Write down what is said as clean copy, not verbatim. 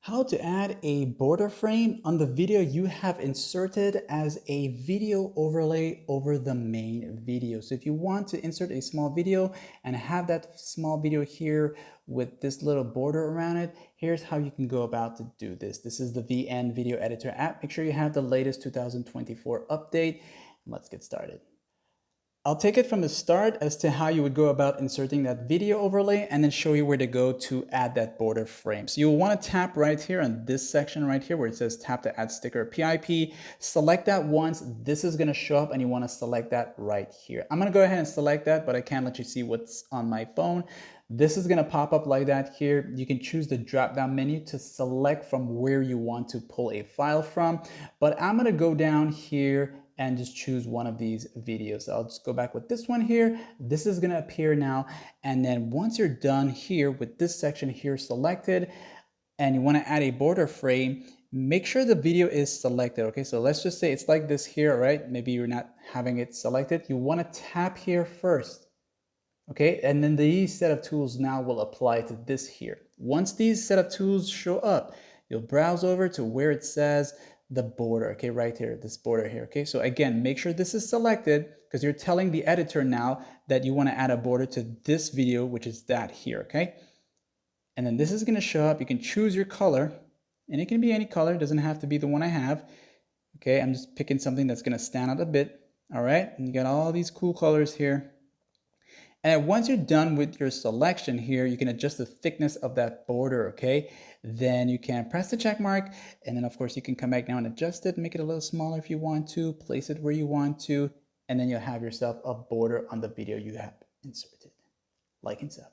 How to add a border frame on the video you have inserted as a video overlay over the main video. So if you want to insert a small video and have that small video here with this little border around it, here's how you can go about to do this. This is the VN Video Editor app. Make sure you have the latest 2024 update. Let's get started. I'll take it from the start as to how you would go about inserting that video overlay and then show you where to go to add that border frame. So you'll want to tap right here on this section right here where it says tap to add sticker PIP. Select that once. This is going to show up and you want to select that right here. I'm going to go ahead and select that, but I can't let you see what's on my phone. This is going to pop up like that here. You can choose the drop down menu to select from where you want to pull a file from, but I'm going to go down here and just choose one of these videos. So I'll just go back with this one here. This is gonna appear now. And then once you're done here with this section here selected, and you wanna add a border frame, make sure the video is selected, okay? So let's just say it's like this here, right? Maybe you're not having it selected. You wanna tap here first, okay? And then these set of tools now will apply to this here. Once these set of tools show up, you'll browse over to where it says the border, okay, right here, this border here, okay? So again, make sure this is selected because you're telling the editor now that you want to add a border to this video, which is that here, okay? And then this is going to show up. You can choose your color, and it can be any color. It doesn't have to be the one I have, okay? I'm just picking something that's going to stand out a bit, all right? And you got all these cool colors here. And once you're done with your selection here, you can adjust the thickness of that border, okay? Then you can press the check mark, and then of course you can come back now and adjust it, make it a little smaller if you want to, place it where you want to, and then you'll have yourself a border on the video you have inserted, like and so.